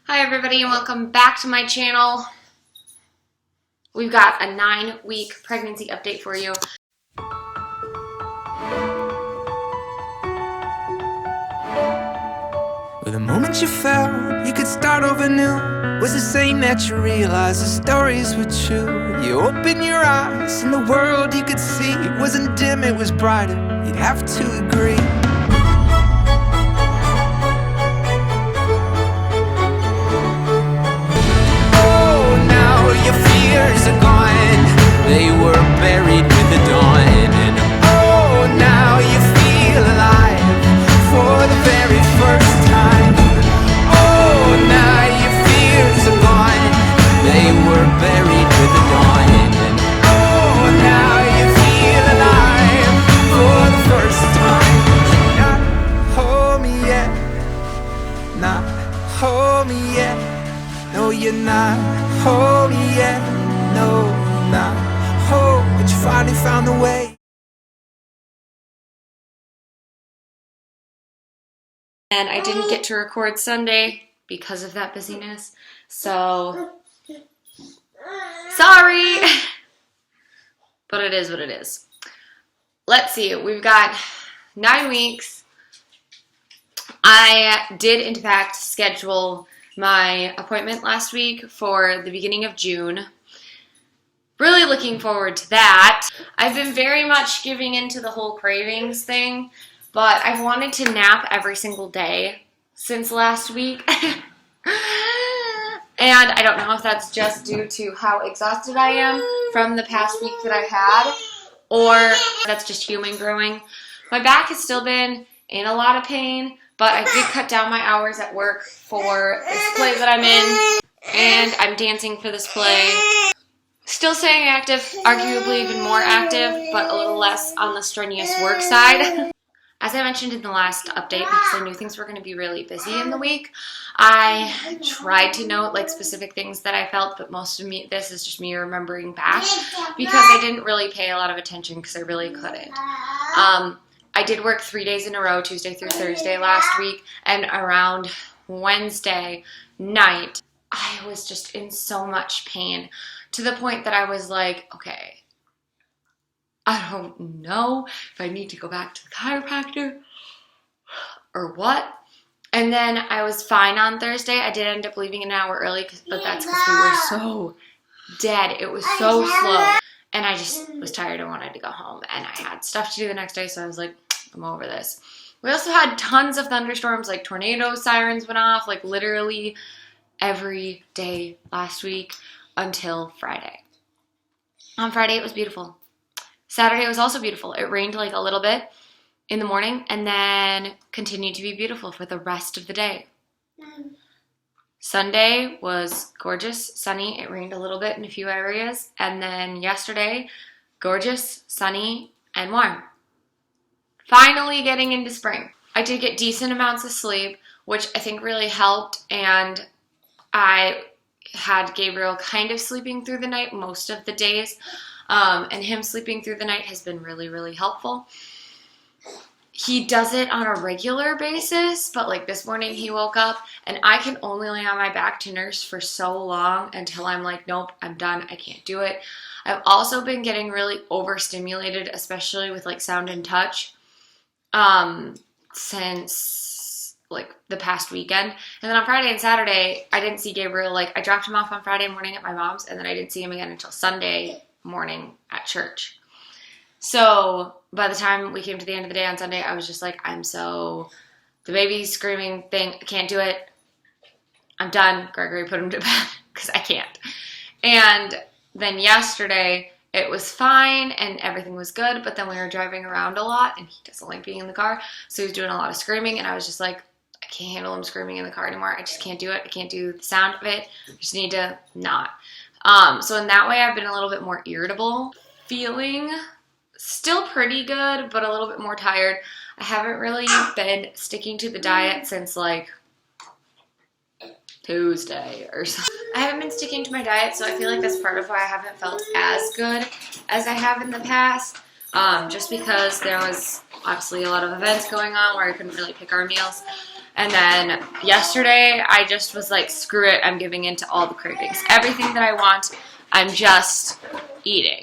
Hi everybody and welcome back to my channel. We've got a 9-week pregnancy update for you. Well, the moment you felt you could start over new was the same that you realized the stories were true. You opened your eyes and the world you could see wasn't dim, it was brighter. You'd have to agree. Your fears are gone, they were buried with the dawn. And oh, now you feel alive for the very first time. Oh, now your fears are gone, they were buried with the dawn. And oh, now you feel alive for the first time. Not hold me yet, not hold me yet. No, you're not home yet. No, not home. But you finally found the way. And I didn't get to record Sunday because of that busyness. So, sorry. But it is what it is. Let's see. We've got 9 weeks. I did, in fact, schedule my appointment last week for the beginning of June. Really looking forward to that. I've been very much giving into the whole cravings thing, but I've wanted to nap every single day since last week. And I don't know if that's just due to how exhausted I am from the past week that I had, or that's just human growing. My back has still been in a lot of pain, but I did cut down my hours at work for this play that I'm in, and I'm dancing for this play. Still staying active, arguably even more active, but a little less on the strenuous work side. As I mentioned in the last update, because I knew things were going to be really busy in the week, I tried to note like specific things that I felt, but most of this is just me remembering back because I didn't really pay a lot of attention because I really couldn't. I did work 3 days in a row, Tuesday through Thursday last week, and around Wednesday night, I was just in so much pain to the point that I was like, okay, I don't know if I need to go back to the chiropractor or what. And then I was fine on Thursday. I did end up leaving an hour early, but that's because we were so dead. It was so slow. And I just was tired and wanted to go home. And I had stuff to do the next day, so I was like, I'm over this. We also had tons of thunderstorms, like tornado sirens went off, like literally every day last week until Friday. On Friday, it was beautiful. Saturday was also beautiful. It rained like a little bit in the morning and then continued to be beautiful for the rest of the day. Sunday was gorgeous, sunny. It rained a little bit in a few areas. And then yesterday, gorgeous, sunny, and warm. Finally getting into spring. I did get decent amounts of sleep, which I think really helped. And I had Gabriel kind of sleeping through the night most of the days. And him sleeping through the night has been really, really helpful. He does it on a regular basis, but like this morning he woke up and I can only lay on my back to nurse for so long until I'm like, nope, I'm done. I can't do it. I've also been getting really overstimulated, especially with like sound and touch, since like the past weekend. And then on Friday and Saturday, I didn't see Gabriel. Like I dropped him off on Friday morning at my mom's and then I didn't see him again until Sunday morning at church. So by the time we came to the end of the day on Sunday, I was just like, the baby's screaming thing, I can't do it. I'm done. Gregory, put him to bed because I can't. And then yesterday it was fine and everything was good, but then we were driving around a lot and he doesn't like being in the car. So he was doing a lot of screaming and I was just like, I can't handle him screaming in the car anymore. I just can't do it. I can't do the sound of it. I just need to not. So in that way, I've been a little bit more irritable, feeling still pretty good, but a little bit more tired. I haven't really been sticking to the diet since like Tuesday or something. I haven't been sticking to my diet, so I feel like that's part of why I haven't felt as good as I have in the past. Just because there was obviously a lot of events going on where I couldn't really pick our meals. And then yesterday, I just was like, screw it, I'm giving in to all the cravings. Everything that I want, I'm just eating.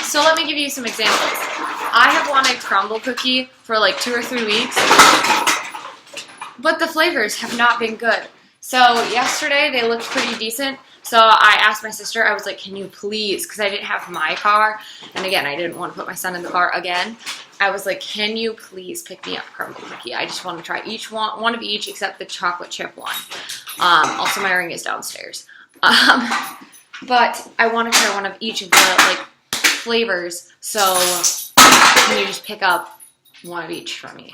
So let me give you some examples. I have wanted crumble cookie for like 2 or 3 weeks, but the flavors have not been good. So yesterday, they looked pretty decent. So I asked my sister, I was like, can you please, because I didn't have my car, and again, I didn't want to put my son in the car again. I was like, can you please pick me up crumble cookie? I just want to try one of each except the chocolate chip one. Also, my ring is downstairs. But I want to try one of each of the like flavors, so can you just pick up one of each for me?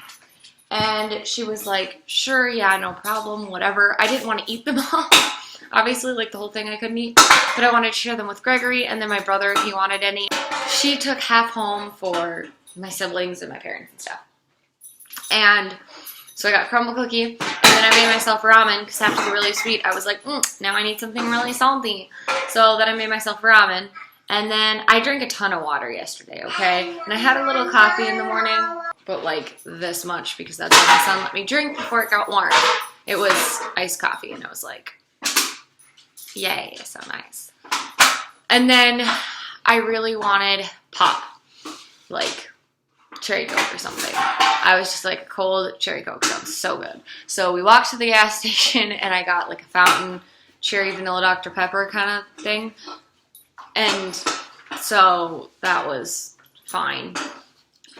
And she was like, sure, yeah, no problem, whatever. I didn't want to eat them all. Obviously, like the whole thing I couldn't eat, but I wanted to share them with Gregory, and then my brother, if he wanted any. She took half home for my siblings and my parents and stuff. And so I got crumble cookie, and then I made myself ramen, because after the really sweet, I was like, now I need something really salty. So then I made myself ramen, and then I drank a ton of water yesterday, okay? And I had a little coffee in the morning, but like this much, because that's what my son let me drink before it got warm. It was iced coffee, and I was like, yay, so nice. And then I really wanted pop, like cherry Coke or something. I was just like, cold cherry Coke sounds so good. So we walked to the gas station, and I got like a fountain cherry vanilla Dr. Pepper kind of thing. And so that was fine.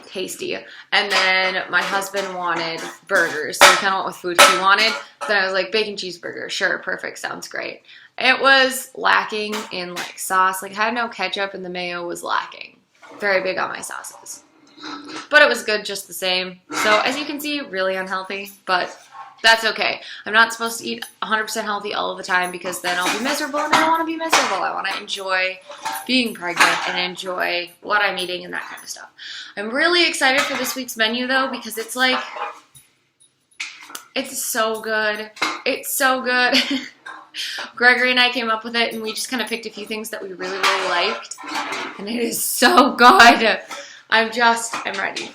Tasty. And then my husband wanted burgers, so we kind of went with food he wanted. Then I was like, bacon cheeseburger, sure, perfect, sounds great. It was lacking in like sauce, like I had no ketchup, and the mayo was lacking. Very big on my sauces, but it was good just the same. So as you can see, really unhealthy, but that's okay. I'm not supposed to eat 100% healthy all of the time, because then I'll be miserable, and I don't want to be miserable. I want to enjoy being pregnant and enjoy what I'm eating and that kind of stuff. I'm really excited for this week's menu though, because it's like, it's so good. It's so good. Gregory and I came up with it, and we just kind of picked a few things that we really, really liked, and it is so good. I'm ready.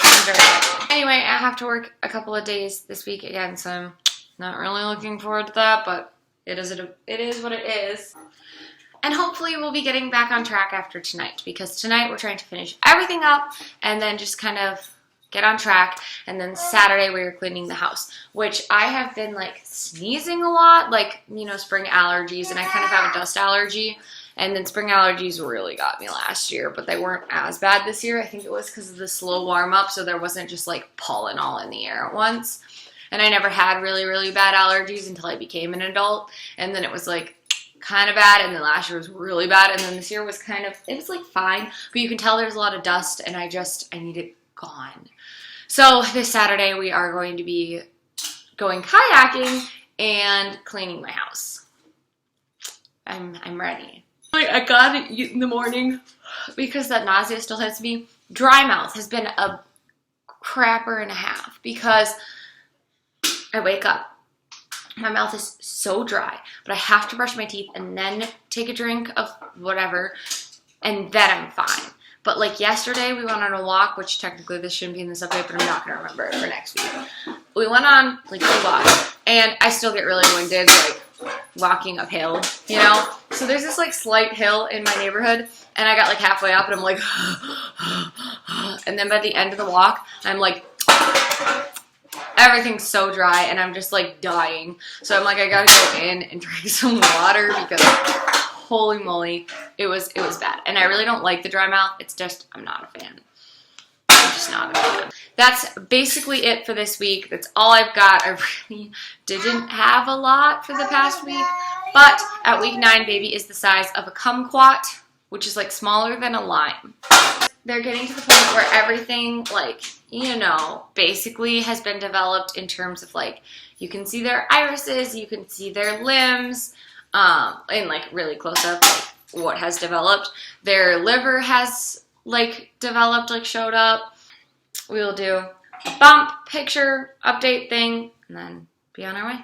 I'm very ready. Anyway, I have to work a couple of days this week again, so I'm not really looking forward to that, but it is what it is. And hopefully we'll be getting back on track after tonight, because tonight we're trying to finish everything up and then just kind of get on track. And then Saturday we were cleaning the house, which I have been like sneezing a lot, like, you know, spring allergies, and I kind of have a dust allergy. And then spring allergies really got me last year, but they weren't as bad this year. I think it was because of the slow warm up, so there wasn't just like pollen all in the air at once. And I never had really, really bad allergies until I became an adult. And then it was like kind of bad, and then last year was really bad, and then this year was kind of, it was like fine, but you can tell there's a lot of dust, and I need it gone. So this Saturday we are going to be going kayaking and cleaning my house. I'm ready. I got it in the morning because that nausea still hits me. Dry mouth has been a crapper and a half, because I wake up, my mouth is so dry, but I have to brush my teeth and then take a drink of whatever, and then I'm fine. But like yesterday, we went on a walk, which technically this shouldn't be in this update, but I'm not going to remember it for next week. We went on like a walk, and I still get really winded, like walking uphill, you know? So there's this like slight hill in my neighborhood, and I got like halfway up, and I'm like, and then by the end of the walk, I'm like, everything's so dry, and I'm just like dying. So I'm like, I gotta go in and drink some water, because holy moly, it was bad. And I really don't like the dry mouth. It's just, I'm not a fan. I'm just not a fan. That's basically it for this week. That's all I've got. I really didn't have a lot for the past week, but at week 9, baby is the size of a kumquat, which is like smaller than a lime. They're getting to the point where everything, like, you know, basically has been developed in terms of like, you can see their irises, you can see their limbs, and like really close up, like what has developed. Their liver has like developed, like showed up. We will do a bump picture update thing, and then be on our way.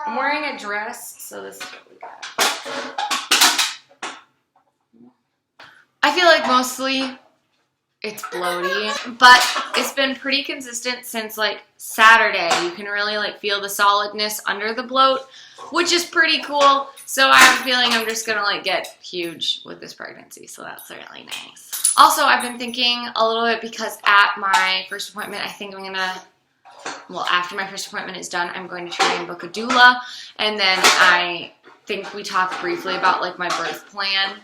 I'm wearing a dress, so this is what we got. I feel like mostly it's bloaty, but it's been pretty consistent since like Saturday. You can really like feel the solidness under the bloat, which is pretty cool. So I have a feeling I'm just gonna like get huge with this pregnancy, so that's really nice. Also, I've been thinking a little bit because at my first appointment, I think I'm gonna, well, after my first appointment is done, I'm going to try and book a doula, and then I think we talked briefly about like my birth plan,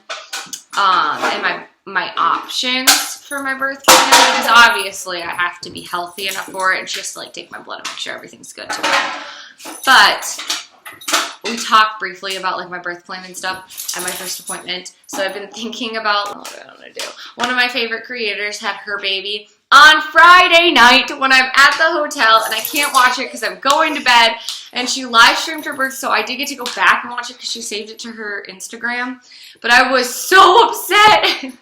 and my options for my birth plan, because obviously I have to be healthy enough for it, and just to like take my blood and make sure everything's good to go. But we talked briefly about like my birth plan and stuff at my first appointment. So I've been thinking about what I want to do. One of my favorite creators had her baby on Friday night when I'm at the hotel, and I can't watch it because I'm going to bed, and she live streamed her birth, so I did get to go back and watch it because she saved it to her Instagram. But I was so upset.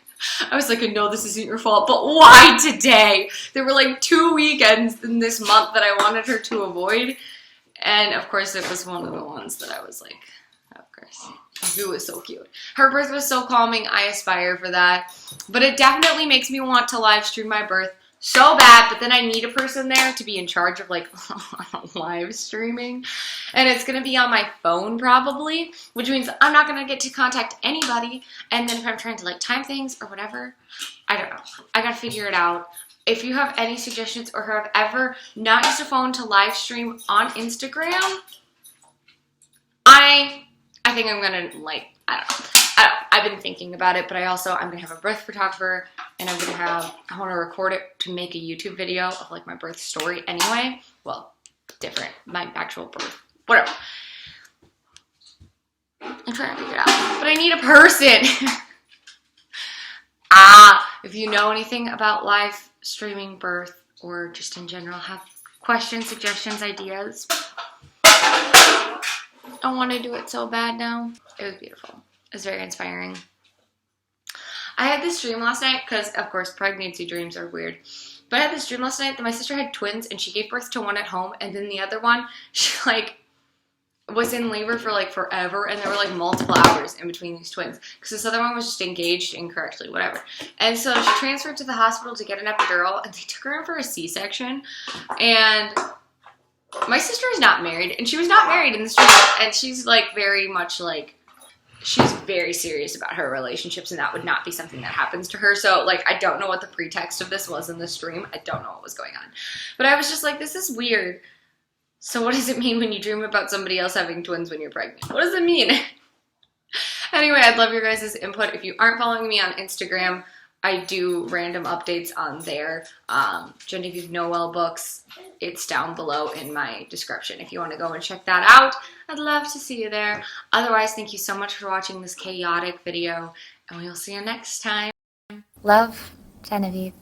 I was like, no, this isn't your fault, but why today? There were like 2 weekends in this month that I wanted her to avoid. And of course, it was one of the ones that I was like, of course. It was so cute. Her birth was so calming. I aspire for that. But it definitely makes me want to live stream my birth so bad. But then I need a person there to be in charge of like live streaming. And it's going to be on my phone probably, which means I'm not going to get to contact anybody. And then if I'm trying to like time things or whatever, I don't know. I got to figure it out. If you have any suggestions or have ever not used a phone to live stream on Instagram, I think I'm gonna like, I don't know. I've been thinking about it, but I'm gonna have a birth photographer, and I want to record it to make a YouTube video of like my birth story anyway. Well, different, my actual birth, whatever. I'm trying to figure it out, but I need a person. If you know anything about live streaming birth or just in general have questions, suggestions, ideas, I want to do it so bad now. It was beautiful. It was very inspiring. I had this dream last night because, of course, pregnancy dreams are weird. But I had this dream last night that my sister had twins, and she gave birth to one at home, and then the other one, she like was in labor for like forever, and there were like multiple hours in between these twins because this other one was just engaged incorrectly, whatever. And so she transferred to the hospital to get an epidural, and they took her in for a C-section. And my sister is not married, and she was not married in this dream, and she's like very much like, she's very serious about her relationships, and that would not be something that happens to her. So like, I don't know what the pretext of this was in this dream. I don't know what was going on, but I was just like, this is weird. So what does it mean when you dream about somebody else having twins when you're pregnant? What does it mean? Anyway, I'd love your guys' input. If you aren't following me on Instagram, I do random updates on there. Genevieve Noel books, it's down below in my description if you want to go and check that out. I'd love to see you there. Otherwise, thank you so much for watching this chaotic video, and we'll see you next time. Love, Genevieve.